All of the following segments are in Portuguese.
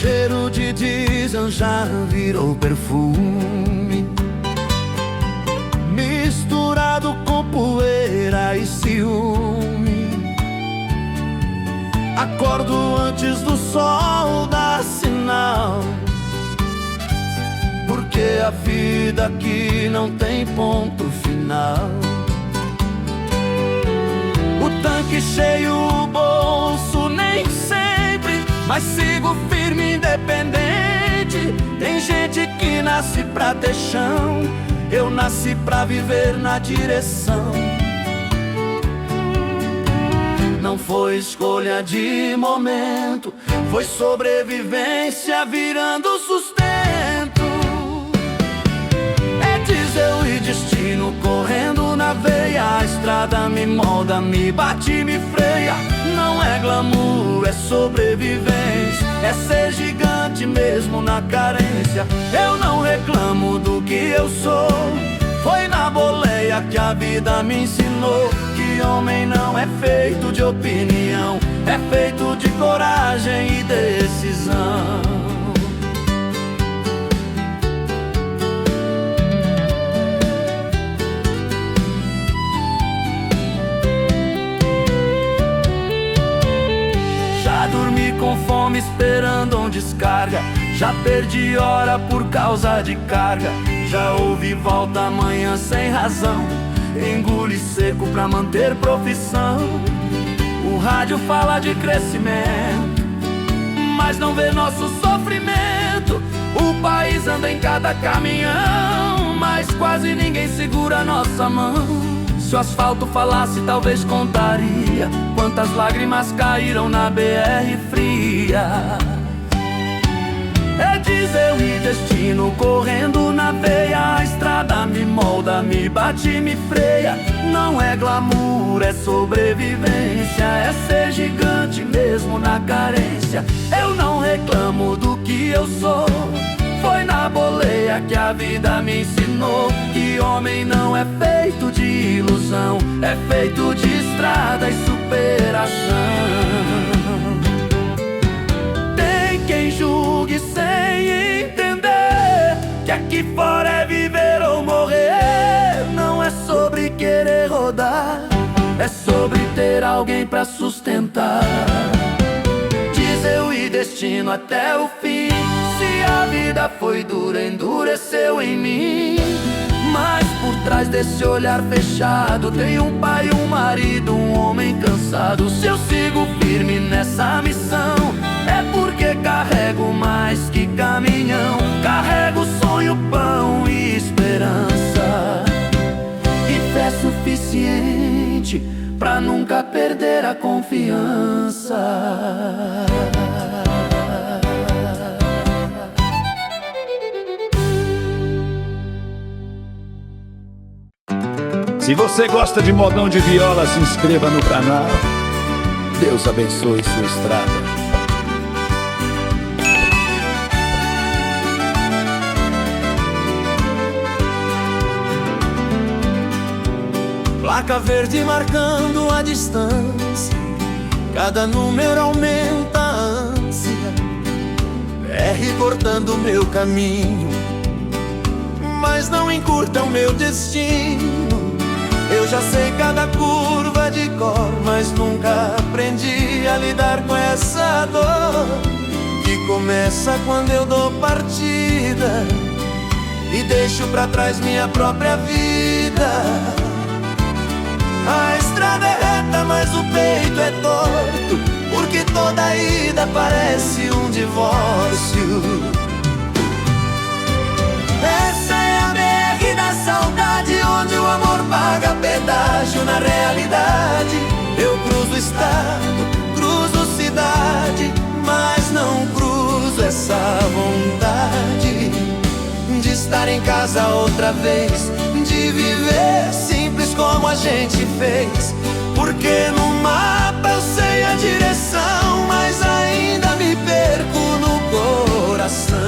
cheiro de diesel já virou perfume, misturado com poeira e ciúme. Acordo antes do sol dar sinal, porque a vida aqui não tem ponto final. O tanque cheio, o bolso nem sempre, mas sigo firme, independente. Tem gente que nasce pra ter chão, eu nasci pra viver na direção. Não foi escolha de momento, foi sobrevivência virando sustento. É diesel e destino correndo na veia, a estrada me molda, me bate, me freia. Não é glamour, é sobrevivência, é ser gigante mesmo na carência. Eu não reclamo do que eu sou, foi na boleia que a vida me ensinou que homem não é feito de opinião, é feito de coragem e decisão. Já dormi com fome esperando um descarga, já perdi hora por causa de carga, já ouvi volta amanhã sem razão, engole seco pra manter profissão. O rádio fala de crescimento, mas não vê nosso sofrimento. O país anda em cada caminhão, mas quase ninguém segura nossa mão. Se o asfalto falasse, talvez contaria quantas lágrimas caíram na BR fria. É diesel e destino correndo na veia, a estrada me molda, me bate, me freia. Não é glamour, é sobrevivência, é ser gigante mesmo na carência. Eu não reclamo do que eu sou, foi na boleia que a vida me ensinou que homem não é feito de ilusão, é feito de estrada e superação. Tem quem julgue sem entender que aqui fora é viver ou morrer. Não é sobre querer rodar, é sobre ter alguém pra sustentar. Diesel e destino até o fim, se a vida foi dura, endureceu em mim. Mas por trás desse olhar fechado tem um pai, um marido, um homem cansado. Se eu sigo firme nessa missão, é porque carrego mais que caminhão. Carrego sonho, pão e esperança, e fé suficiente pra nunca perder a confiança. Se você gosta de modão de viola, se inscreva no canal. Deus abençoe sua estrada. Placa verde marcando a distância, cada número aumenta a ânsia. BR cortando o meu caminho, mas não encurta o meu destino. Eu já sei cada curva de cor, mas nunca aprendi a lidar com essa dor que começa quando eu dou partida e deixo pra trás minha própria vida. A estrada é reta, mas o peito é torto, porque toda ida parece um divórcio. Essa é a BR da saudade, onde o amor paga pedágio na realidade. Eu cruzo estado, cruzo cidade, mas não cruzo essa vontade de estar em casa outra vez, de viver simples como a gente fez. Porque no mapa eu sei a direção, mas ainda me perco no coração.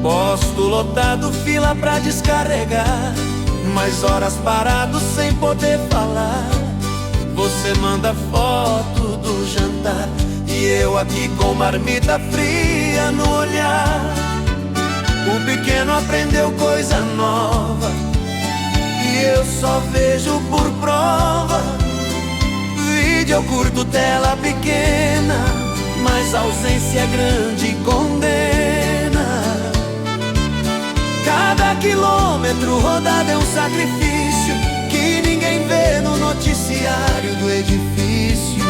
Posto lotado, fila pra descarregar, mais horas parado sem poder falar. Você manda foto do jantar e eu aqui com marmita fria no olhar. O pequeno aprendeu coisa nova e eu só vejo por prova. Vídeo eu curto, tela pequena, mas a ausência é grande e condena. Cada quilômetro rodado é um sacrifício que ninguém vê no noticiário do edifício.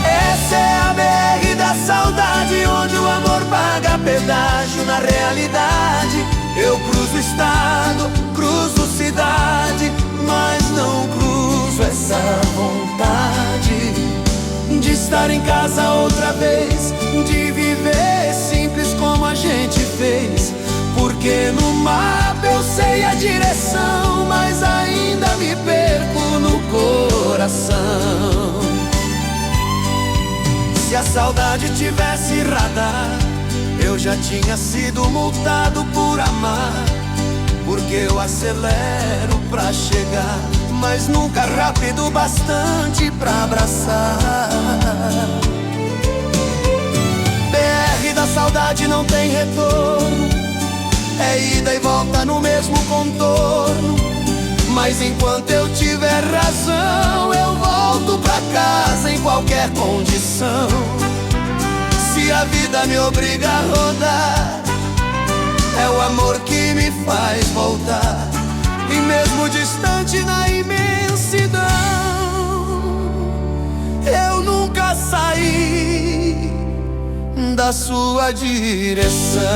Essa é a BR da saudade, onde o amor paga pedágio. Na realidade, eu cruzo estado, cruzo cidade, mas não cruzo essa vontade de estar em casa outra vez, de viver simples como a gente fez. Porque no mapa eu sei a direção, mas ainda me perco no coração. Se a saudade tivesse radar, eu já tinha sido multado por amar. Porque eu acelero pra chegar, mas nunca rápido bastante pra abraçar. BR da saudade não tem retorno, é ida e volta no mesmo contorno. Mas enquanto eu tiver razão, eu volto pra casa em qualquer condição. Se a vida me obriga a rodar, é o amor que me faz voltar. E mesmo distante na imensidão, eu nunca saí da sua direção.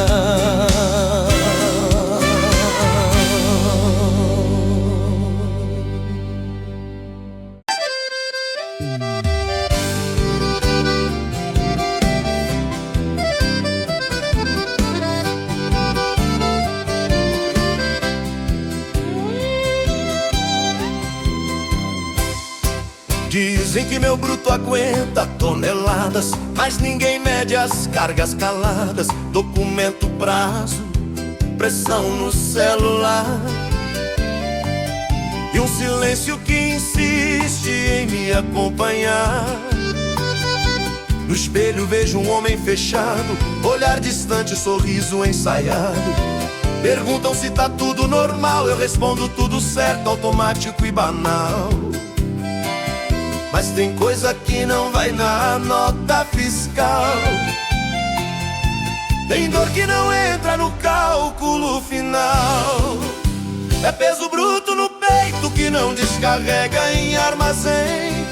Dizem que meu bruto aguenta toneladas, mas ninguém mede as cargas caladas. Documento, prazo, pressão no celular e um silêncio que insiste em me acompanhar. No espelho vejo um homem fechado, olhar distante, sorriso ensaiado. Perguntam se tá tudo normal, eu respondo tudo certo, automático e banal. Mas tem coisa que não vai na nota fiscal. Tem dor que não entra no cálculo final. É peso bruto no peito que não descarrega em armazém.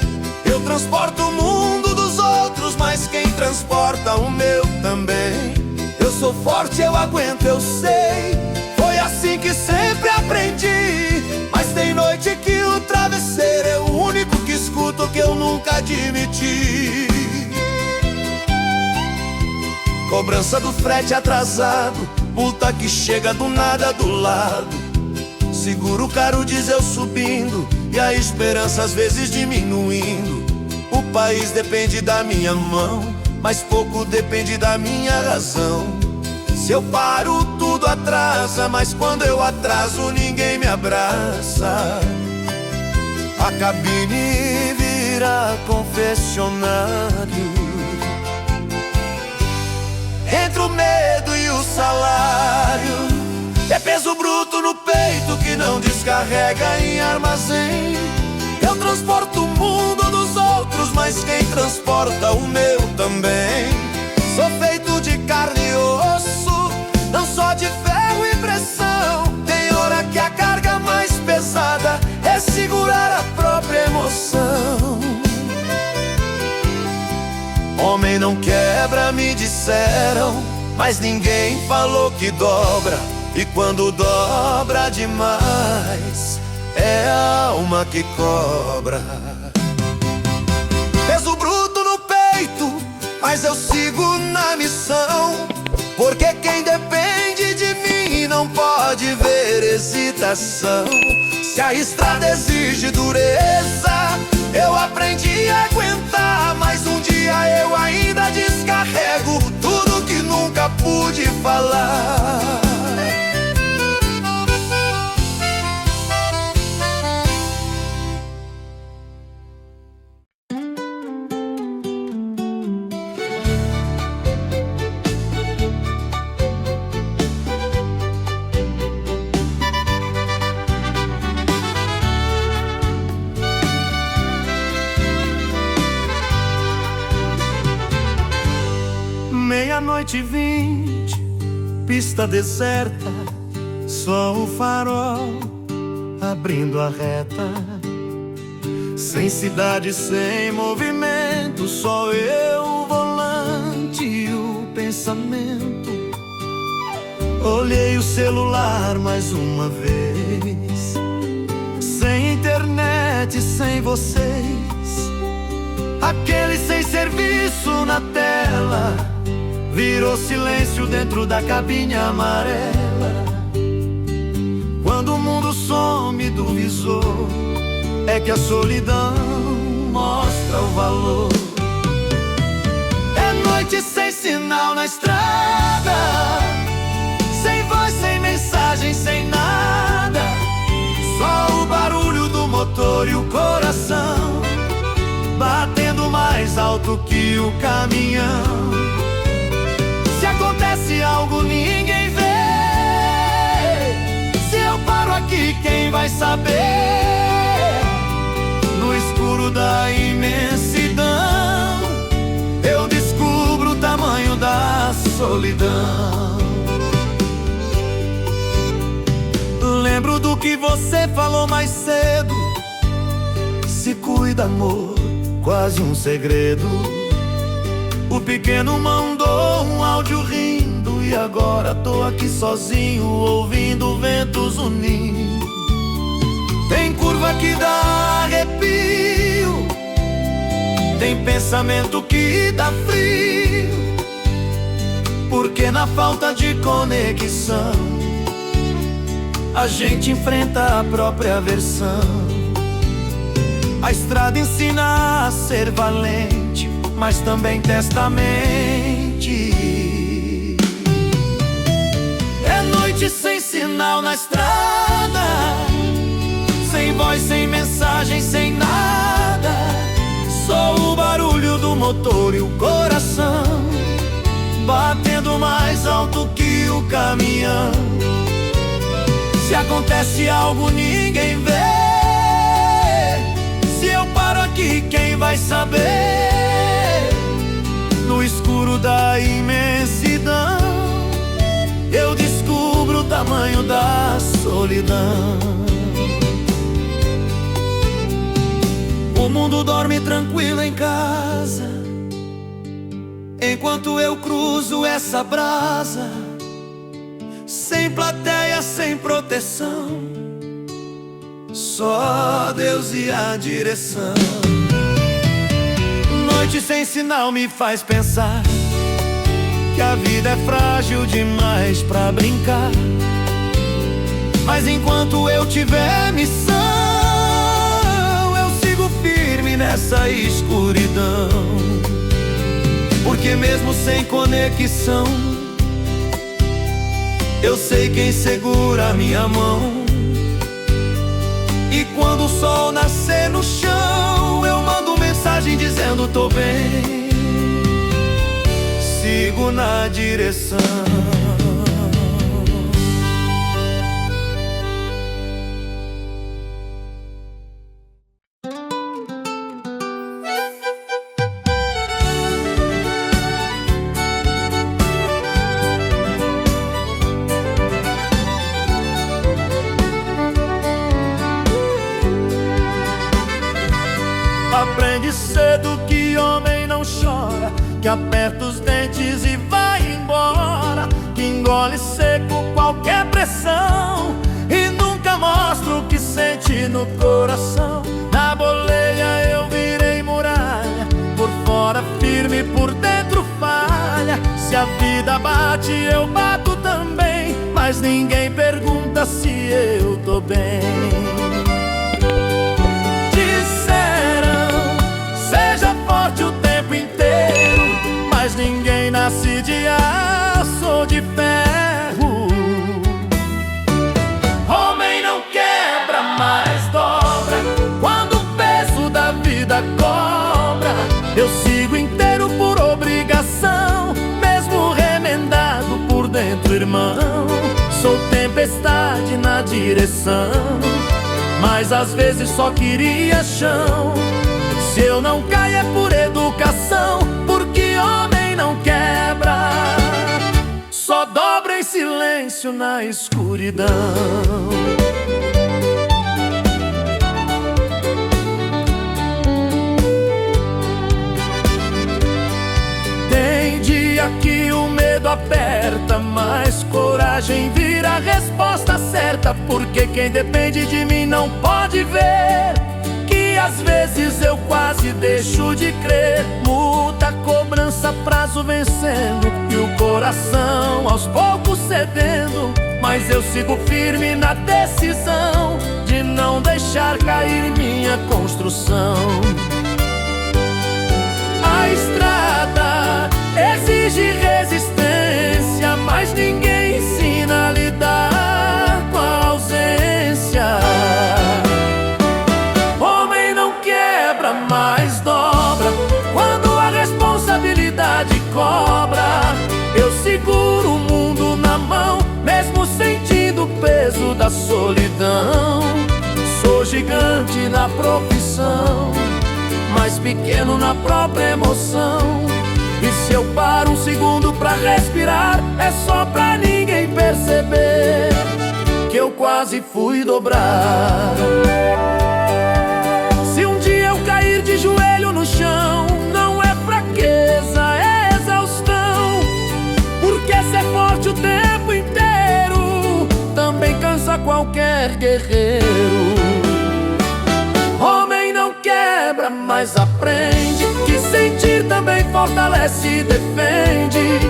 Eu transporto o mundo dos outros, mas quem transporta o meu também. Eu sou forte, eu aguento, eu sei. Foi assim que sempre aprendi. Mas tem noite que o travesseiro é o único que escuto, que eu nunca admiti. Cobrança do frete atrasado, multa que chega do nada do lado. Seguro caro, diesel subindo e a esperança às vezes diminuindo. O país depende da minha mão, mas pouco depende da minha razão. Se eu paro, tudo atrasa, mas quando eu atraso, ninguém me abraça. A cabine vira confessionário. Entre o medo e o salário, é peso bruto no peito que não descarrega em armazém. Eu transporto o mundo dos outros, mas quem transporta o meu também. Sou feito de carne e osso, não só de ferro e pressão. Tem hora que a carga mais pesada é segurar a própria emoção. Homem não quebra, me disseram, mas ninguém falou que dobra. E quando dobra demais, é a alma que cobra. Peso bruto no peito, mas eu sigo na missão. Porque quem depende de mim não pode ver hesitação. Se a estrada exige dureza, eu aprendi a aguentar. Mas um dia eu ainda descarrego tudo que nunca pude falar. noite 20, pista deserta, só o farol abrindo a reta. Sem cidade, sem movimento, só eu, o volante e o pensamento. Olhei o celular mais uma vez. Sem internet, sem vocês, aquele sem serviço na tela virou silêncio dentro da cabine amarela. Quando o mundo some do visor, é que a solidão mostra o valor. É noite sem sinal na estrada, sem voz, sem mensagem, sem nada. Só o barulho do motor e o coração batendo mais alto que o caminhão. Se acontece algo, ninguém vê. Se eu paro aqui, quem vai saber? No escuro da imensidão, eu descubro o tamanho da solidão. Lembro do que você falou mais cedo. Se cuida, amor, quase um segredo. O pequeno mandou um áudio rindo, e agora tô aqui sozinho, ouvindo ventos unindo. Tem curva que dá arrepio, tem pensamento que dá frio, porque na falta de conexão a gente enfrenta a própria versão. A estrada ensina a ser valente, mas também testa a mente. É noite sem sinal na estrada, sem voz, sem mensagem, sem nada. Só o barulho do motor e o coração batendo mais alto que o caminhão. Se acontece algo, ninguém vê. Se eu paro aqui, quem vai saber? No escuro da imensidão, eu descubro o tamanho da solidão. O mundo dorme tranquilo em casa, enquanto eu cruzo essa brasa, sem plateia, sem proteção, só Deus e a direção. Noite sem sinal me faz pensar que a vida é frágil demais pra brincar. Mas enquanto eu tiver missão, eu sigo firme nessa escuridão. Porque mesmo sem conexão, eu sei quem segura a minha mão. E quando o sol nascer no chão, eu mando mensagem dizendo tô bem, sigo na direção. Aprende cedo que homem não chora, que aperta os dentes e vai embora, que engole seco qualquer pressão e nunca mostra o que sente no coração. Na boleia eu virei muralha, por fora firme, por dentro falha. Se a vida bate, eu bato também, mas ninguém pergunta se eu tô bem. Seja forte o tempo inteiro, mas ninguém nasce de aço ou de ferro. Homem não quebra, mas dobra quando o peso da vida cobra. Eu sigo inteiro por obrigação, mesmo remendado por dentro, irmão. Sou tempestade na direção, mas às vezes só queria chão. Se eu não caio é por educação, porque homem não quebra. só dobra em silêncio na escuridão. Tem dia que o medo aperta, mas coragem vira a resposta certa. Porque quem depende de mim não pode ver que às vezes eu quase deixo de crer. Muda a cobrança, prazo vencendo e o coração aos poucos cedendo. Mas eu sigo firme na decisão de não deixar cair minha construção. A estrada exige resistência, mas ninguém ensina a lidar com a ausência. Homem não quebra, mas dobra quando a responsabilidade cobra. Eu seguro o mundo na mão, mesmo sentindo o peso da solidão. Sou gigante na profissão, mas pequeno na própria emoção. E se eu paro um segundo pra respirar, é só pra ninguém perceber que eu quase fui dobrar. Se um dia eu cair de joelho no chão, não é fraqueza, é exaustão. Porque ser forte o tempo inteiro também cansa qualquer guerreiro. Homem não quebra, mas aprende que sentir também fortalece e defende.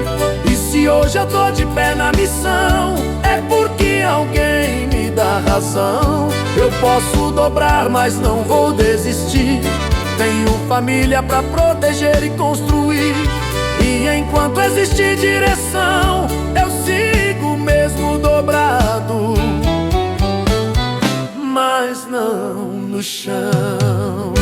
E se hoje eu tô de pé na missão, é porque alguém me dá razão. Eu posso dobrar, mas não vou desistir. Tenho família pra proteger e construir. E enquanto existir direção, eu sigo mesmo dobrado, mas não no chão.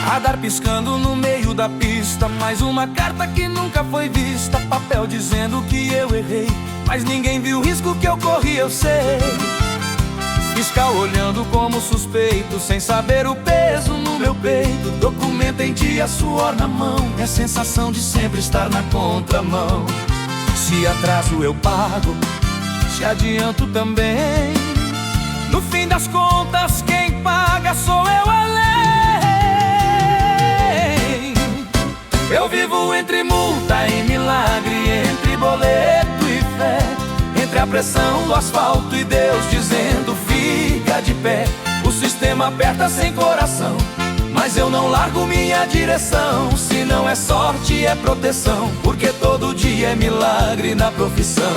Radar piscando no meio da pista, mais uma carta que nunca foi vista. Papel dizendo que eu errei, mas ninguém viu o risco que eu corri, eu sei. Fiscal olhando como suspeito, sem saber o peso no meu peito. Documento em dia, suor na mão, é a sensação de sempre estar na contramão. Se atraso eu pago, se adianto também. No fim das contas, quem paga sou eu além. Eu vivo entre multa e milagre, entre boleto e fé, entre a pressão do asfalto e Deus dizendo fica de pé. O sistema aperta sem coração, mas eu não largo minha direção. Se não é sorte, é proteção, porque todo dia é milagre na profissão.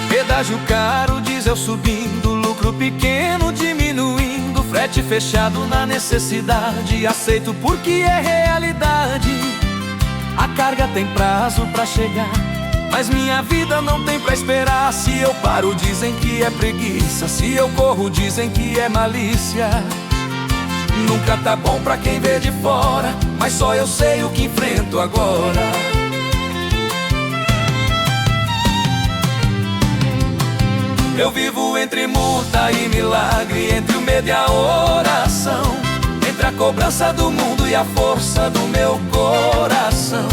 Pedágio caro, diesel subindo, lucro pequeno diminuindo, frete fechado na necessidade, aceito porque é realidade. A carga tem prazo pra chegar, mas minha vida não tem pra esperar. Se eu paro, dizem que é preguiça, se eu corro, dizem que é malícia. Nunca tá bom pra quem vê de fora, mas só eu sei o que enfrento agora. Eu vivo entre multa e milagre, entre o medo e a oração, entre a cobrança do mundo e a força do meu coração.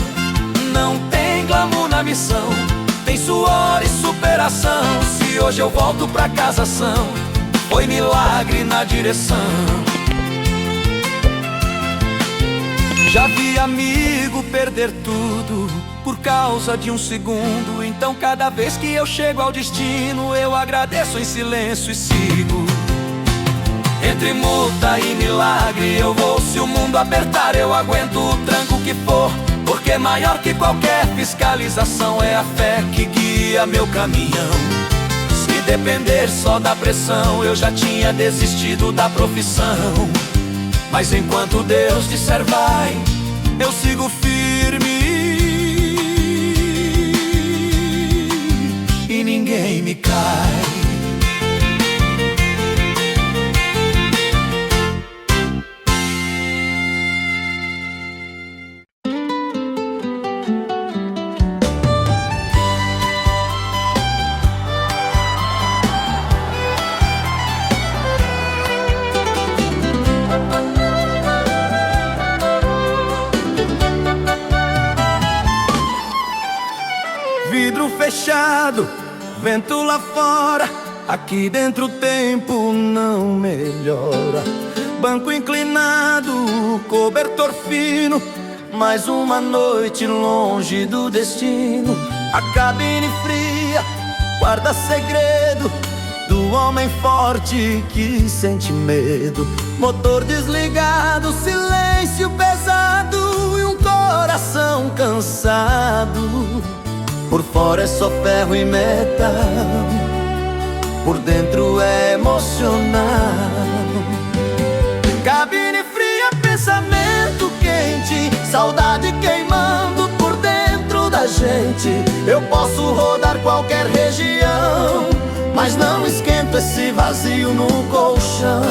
Não tem glamour na missão, tem suor e superação. Se hoje eu volto pra casa são, foi milagre na direção. Já vi amigo perder tudo por causa de um segundo. Então cada vez que eu chego ao destino, eu agradeço em silêncio e sigo. Entre multa e milagre eu vou. Se o mundo apertar eu aguento o tranco que for, porque maior que qualquer fiscalização é a fé que guia meu caminhão. Se depender só da pressão, eu já tinha desistido da profissão. Mas enquanto Deus disser vai, eu sigo firme. me cai. Vidro fechado, vento lá fora, aqui dentro o tempo não melhora. Banco inclinado, cobertor fino, mais uma noite longe do destino. A cabine fria guarda segredo do homem forte que sente medo. Motor desligado, silêncio pesado e um coração cansado. Por fora é só ferro e metal, por dentro é emocional. Cabine fria, pensamento quente, saudade queimando por dentro da gente. Eu posso rodar qualquer região, mas não esquento esse vazio no colchão.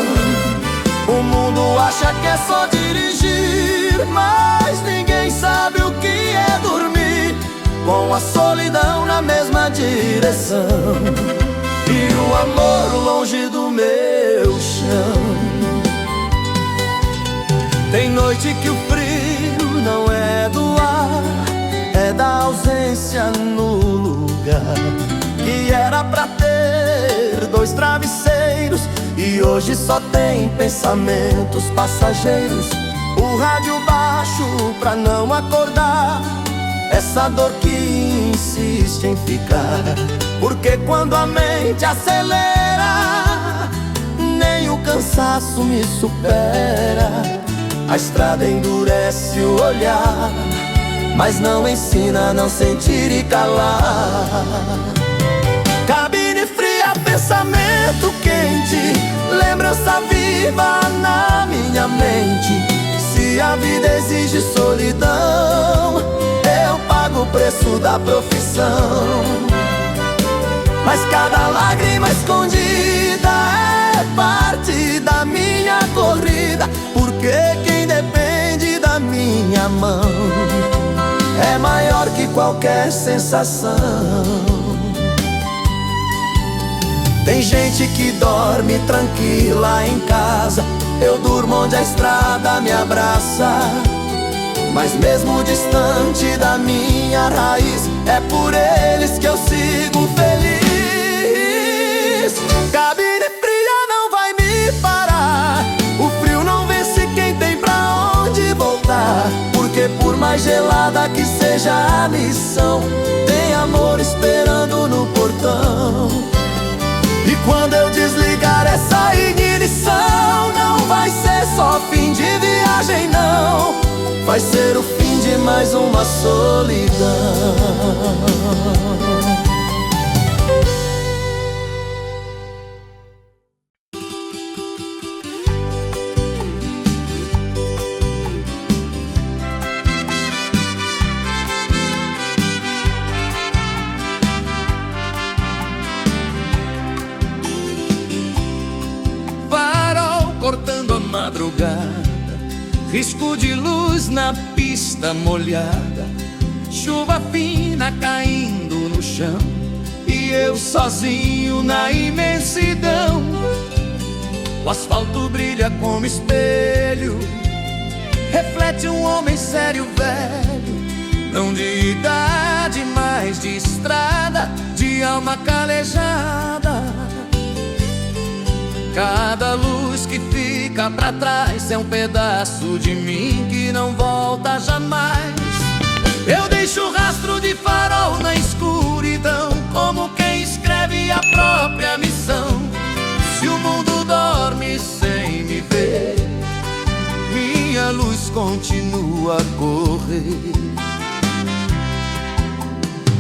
O mundo acha que é só dirigir, mas ninguém sabe o que é dormir com a solidão na mesma direção e o amor longe do meu chão. Tem noite que o frio não é do ar, é da ausência no lugar. Que era pra ter 2 travesseiros e hoje só tem pensamentos passageiros. O rádio baixo pra não acordar, essa dor que insiste em ficar. Porque quando a mente acelera, nem o cansaço me supera. A estrada endurece o olhar, mas não ensina a não sentir e calar. Cabine fria, pensamento quente, lembrança viva na minha mente. Se a vida exige solidão, eu pago o preço da profissão. Mas cada lágrima escondida é parte da minha corrida, porque quem depende da minha mão é maior que qualquer sensação. Tem gente que dorme tranquila em casa, eu durmo onde a estrada me abraça. Mas mesmo distante da minha raiz, é por eles que eu sigo feliz. Cabine fria não vai me parar, o frio não vence quem tem pra onde voltar. Porque por mais gelada que seja a missão, tem amor esperando no portão. E quando eu desligar essa ignição, não vai ser só fim de viagem não, vai ser o fim de mais uma solidão. Farol cortando a madrugada, risco de luz na pista molhada, chuva fina caindo no chão, e eu sozinho na imensidão. O asfalto brilha como espelho, reflete um homem sério velho, não de idade, mas de estrada, de alma calejada. Cada luz que fica pra trás é um pedaço de mim que não volta jamais. Eu deixo rastro de farol na escuridão, como quem escreve a própria missão. Se o mundo dorme sem me ver, minha luz continua a correr.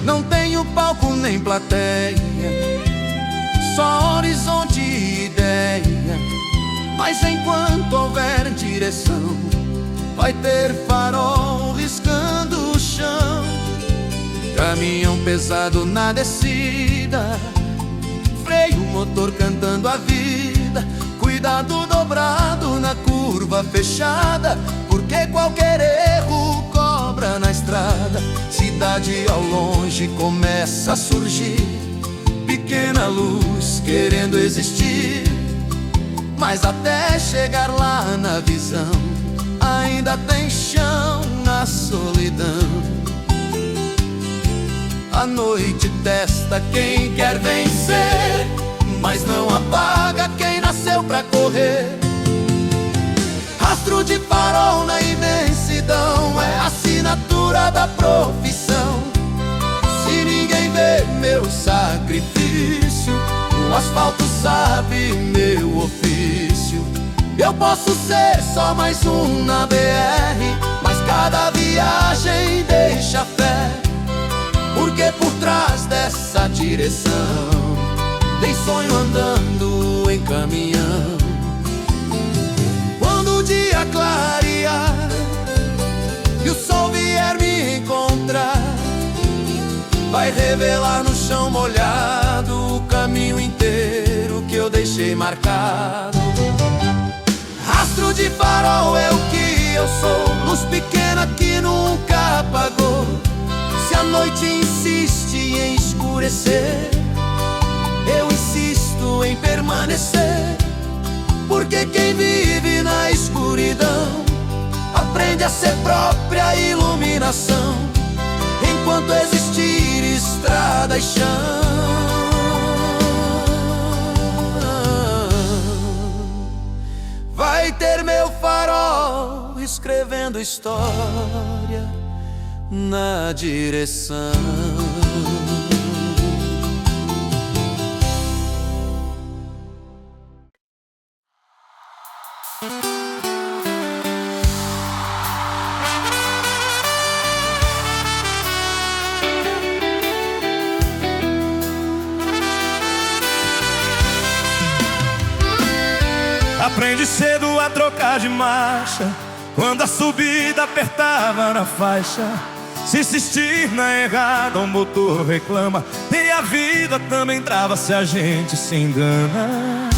Não tenho palco nem plateia, só horizonte e ideia. Mas enquanto houver direção, vai ter farol riscando o chão. Caminhão pesado na descida, motor cantando a vida, cuidado dobrado na curva fechada, porque qualquer erro cobra na estrada. Cidade ao longe começa a surgir, pequena luz querendo existir, mas até chegar lá na visão ainda tem chão na solidão. A noite testa quem quer vencer, mas não apaga quem nasceu pra correr. Rastro de farol na imensidão é a assinatura da profissão. Se ninguém vê meu sacrifício, o asfalto sabe meu ofício. Eu posso ser só mais um na BR, mas cada viagem deixa fé, porque por trás dessa direção tem sonho andando em caminhão. Quando o dia clarear e o sol vier me encontrar, vai revelar no chão molhado o caminho inteiro que eu deixei marcado. Rastro de farol é o que eu sou, luz pequena que nunca apagou. Se a noite insiste em escurecer, eu insisto em permanecer, porque quem vive na escuridão aprende a ser própria iluminação, enquanto existir estrada e chão. Vai ter meu farol escrevendo história na direção. Aprendi cedo a trocar de marcha, quando a subida apertava na faixa. Se insistir na errada, o motor reclama, e a vida também trava se a gente se engana.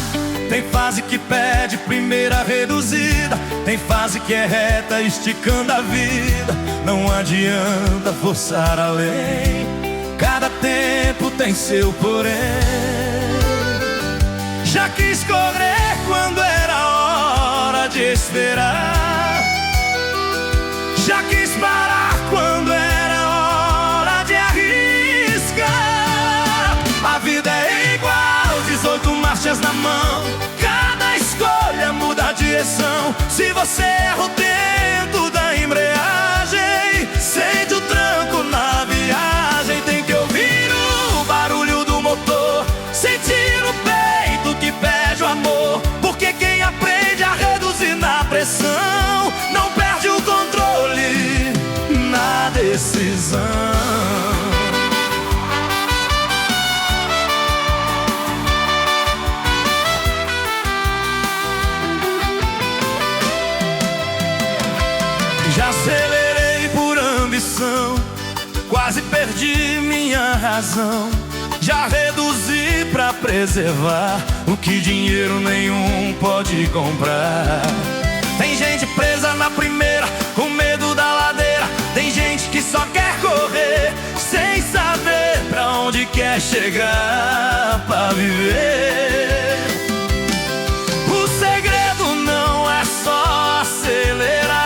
Tem fase que pede primeira reduzida, tem fase que é reta esticando a vida. Não adianta forçar a lei, cada tempo tem seu porém. Já quis correr quando era hora de esperar, já quis parar quando era hora de arriscar. A vida é igual, 18 marchas na mão, cada escolha muda a direção. Se você erra o dentro da embreagem, sente o tranco na viagem. Tem que ouvir o barulho do motor, sentir o peito que pede o amor, porque quem aprende a reduzir na pressão não perde o controle na decisão. Já acelerei por ambição, quase perdi minha razão. Já reduzi pra preservar o que dinheiro nenhum pode comprar. Tem gente presa na primeira, com medo da ladeira. Tem gente que só quer correr, sem saber pra onde quer chegar pra viver. O segredo não é só acelerar,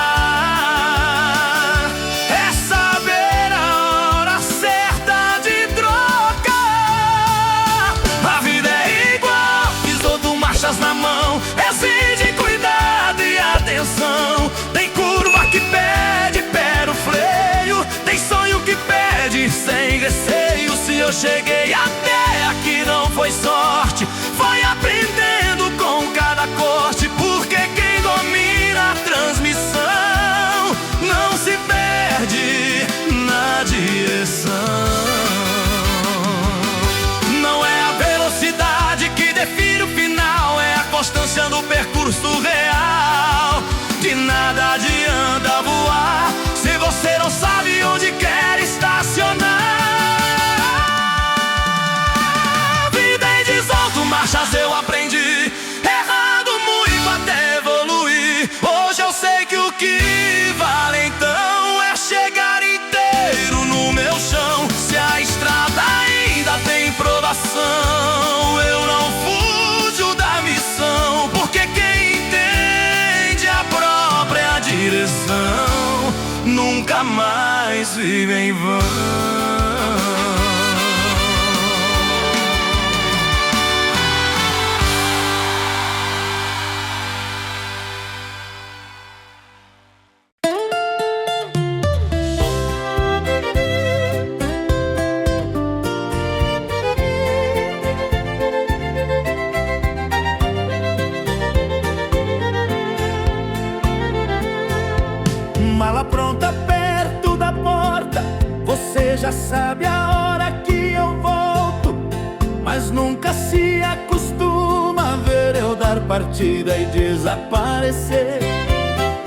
é saber a hora certa de trocar. A vida é igual, 18 marchas na mão, exige cuidado e atenção. Tem curva que pede pé no freio, tem sonho que pede sem receio. Se eu cheguei até aqui não foi sorte, foi aprendendo com cada corte, porque quem domina a transmissão não se perde na direção. Não é a velocidade que define o final, é a constância do percurso real. De nada adianta voar se você não sabe onde quer estacionar. Vida em 18 marchas nunca mais vive em vão. Mala pronta perto da porta, você já sabe a hora que eu volto, mas nunca se acostuma a ver eu dar partida e desaparecer.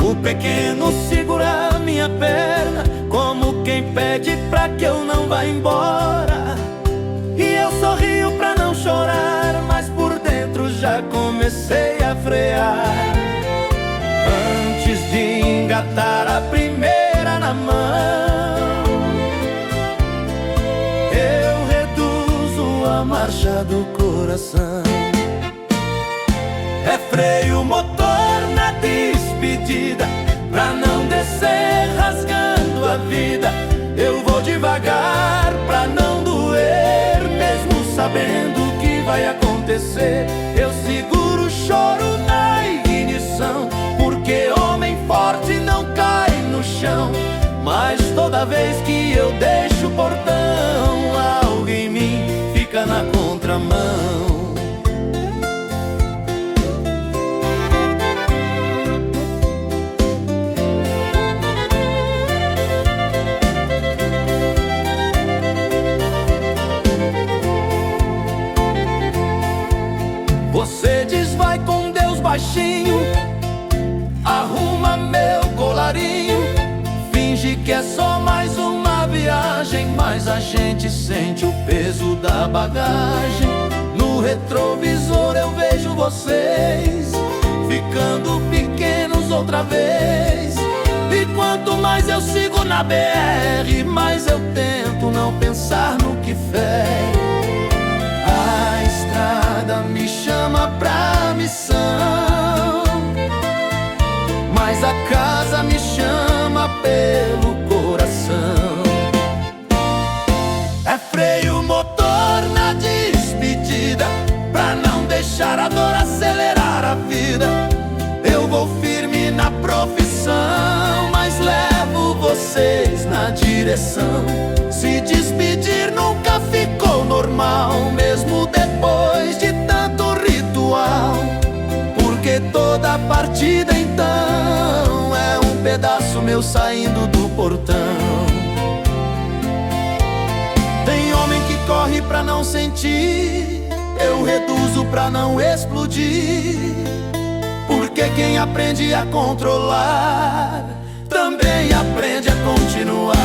O pequeno segura minha perna, como quem pede pra que eu não vá embora. E eu sorrio pra não chorar, mas por dentro já comecei a frear. Antes de engatar a primeira na mão, eu reduzo a marcha do coração. É freio motor na despedida, pra não descer rasgando a vida. Eu vou devagar pra não doer, mesmo sabendo o que vai acontecer. Eu seguro o choro na ignição, porque homem forte não cai no chão. Mas toda vez que eu deixo o portão, algo em mim fica na contramão. Você diz vai com Deus baixinho, arruma meu colarinho, finge que é só mais uma viagem, mas a gente sente o peso da bagagem. No retrovisor eu vejo vocês ficando pequenos outra vez. E quanto mais eu sigo na BR, mais eu tento não pensar no que fere. A estrada me chama pra missão, mas a casa me chama pelo coração. É freio motor na despedida, pra não deixar a dor acelerar a vida. Eu vou firme na profissão, mas levo vocês na direção. Se despedir nunca ficou normal, mesmo depois de tanto ritual, porque toda partida então é um pedaço meu saindo do portão. Tem homem que corre pra não sentir, eu reduzo pra não explodir, porque quem aprende a controlar também aprende a continuar.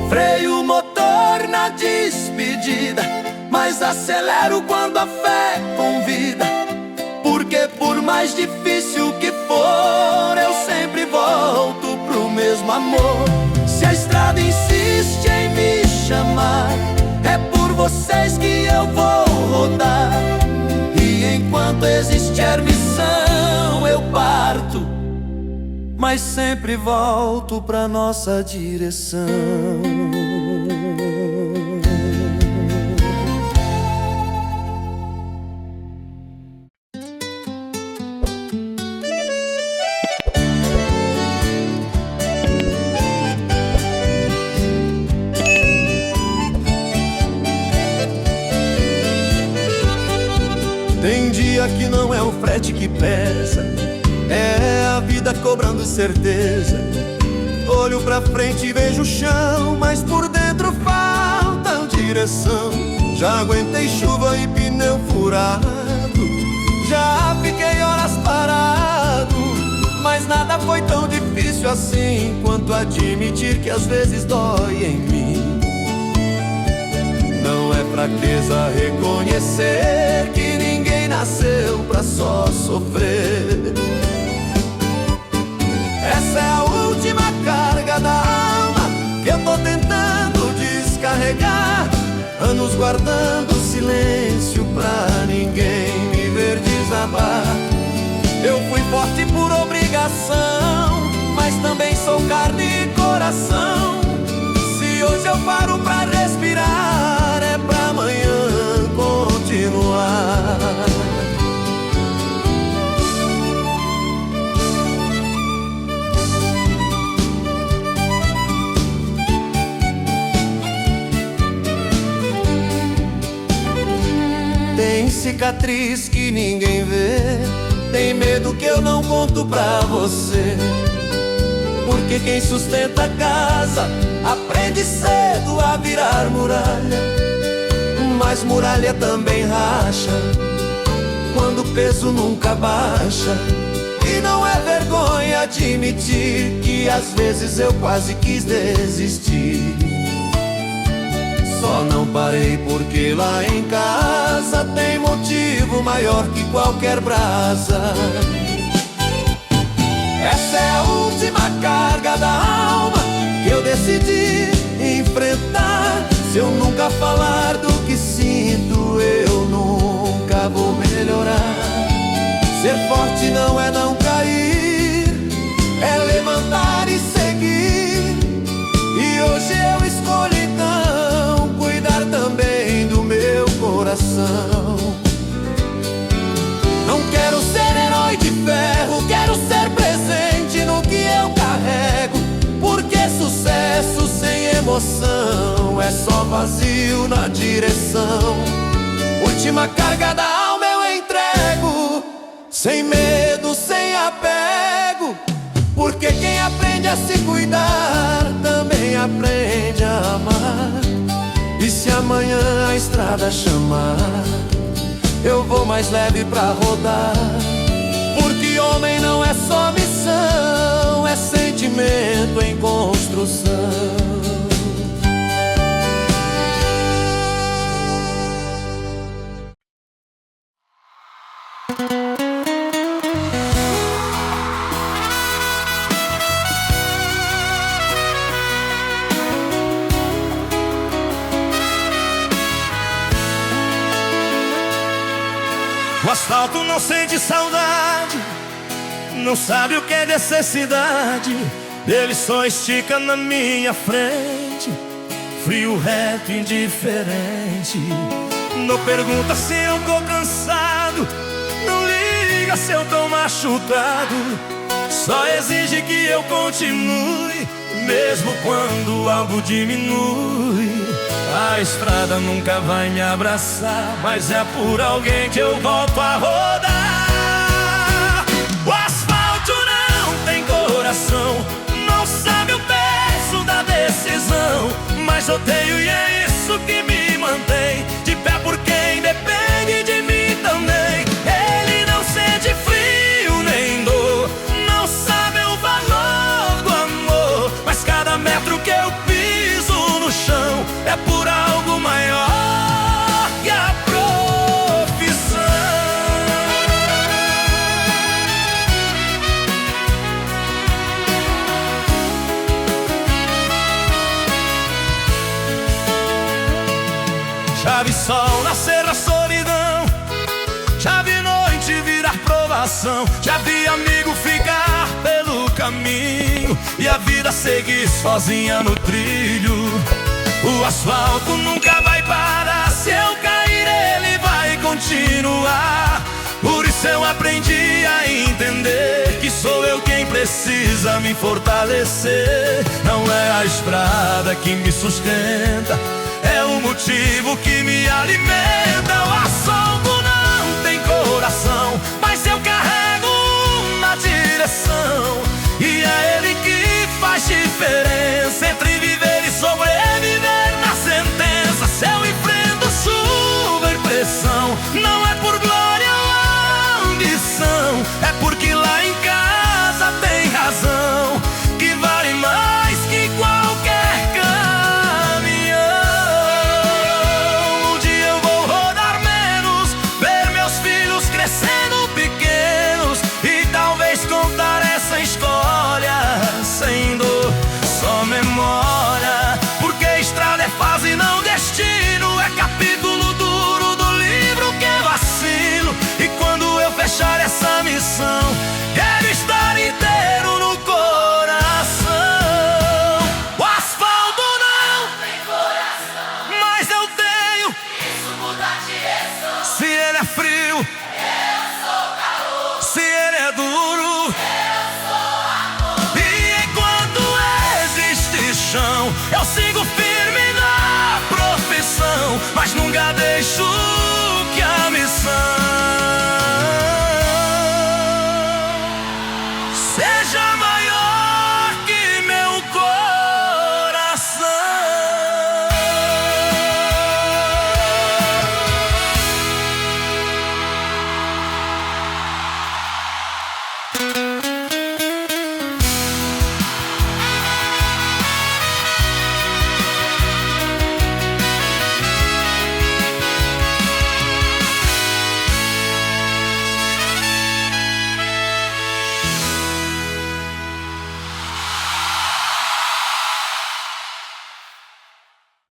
Freio motor na despedida, mas acelero quando a fé convida, porque por mais difícil que for, eu sempre volto pro mesmo amor. Se a estrada insiste em me chamar, é por vocês que eu vou rodar. E enquanto existir missão eu parto, mas sempre volto pra nossa direção. Tem dia que não é o frete que pesa, é a vida cobrando certeza. Olho pra frente e vejo o chão, mas por dentro falta direção. Já aguentei chuva e pneu furado, já fiquei horas parado, mas nada foi tão difícil assim quanto admitir que às vezes dói em mim. Não é fraqueza reconhecer que ninguém nasceu pra só sofrer. Essa é a última carga da alma que eu tô tentando descarregar. Anos guardando silêncio pra ninguém me ver desabar. Eu fui forte por obrigação, inspiração, mas também sou carne e coração. Se hoje eu paro pra respirar, é pra amanhã continuar. Tem cicatriz que ninguém vê, tem medo que eu não conto pra você. Porque quem sustenta a casa aprende cedo a virar muralha. Mas muralha também racha quando o peso nunca baixa. E não é vergonha admitir que às vezes eu quase quis desistir. Só não parei porque lá em casa tem motivo maior que qualquer brasa. Essa é a última carga da alma que eu decidi enfrentar. Se eu nunca falar do que sinto, eu nunca vou melhorar. Ser forte não é não cair, é levantar e seguir. E hoje eu escolho então cuidar também do meu coração. Não quero ser herói de ferro, quero ser presente no que eu carrego. Porque sucesso sem emoção é só vazio na direção. Última carga da alma eu entrego, sem medo, sem apego. Porque quem aprende a se cuidar também aprende a amar. E se amanhã a estrada chamar, eu vou mais leve pra rodar. Porque homem não é só missão, é sentimento em construção. O asfalto não sente saudade, não sabe o que é necessidade. Ele só estica na minha frente, frio, reto, indiferente. Não pergunta se eu tô cansado, não liga se eu tô machucado. Só exige que eu continue, mesmo quando algo diminui. A estrada nunca vai me abraçar, mas é por alguém que eu volto a rodar. O asfalto não tem coração, não sabe o peso da decisão. Mas odeio e é isso que me mantém de pé por quem depende de mim também. Ele não sente frio nem dor, não sabe o valor do amor. Mas cada metro que eu piso no chão é por algo maior que a profissão. Já vi sol nascer na solidão, já vi noite virar provação, já vi amigo ficar pelo caminho e a vida seguir sozinha no trilho. O asfalto nunca vai parar, se eu cair ele vai continuar. Por isso eu aprendi a entender que sou eu quem precisa me fortalecer. Não é a estrada que me sustenta, é o motivo que me alimenta. O asfalto não tem coração, mas eu carrego uma direção. E é ele que faz diferença entre viver e sobreviver na sentença. Se eu enfrento chuva e pressão, não é por glória ou ambição, é porque lá em casa tem razão que vale mais que qualquer caminhão. Um dia eu vou Se ele é frio,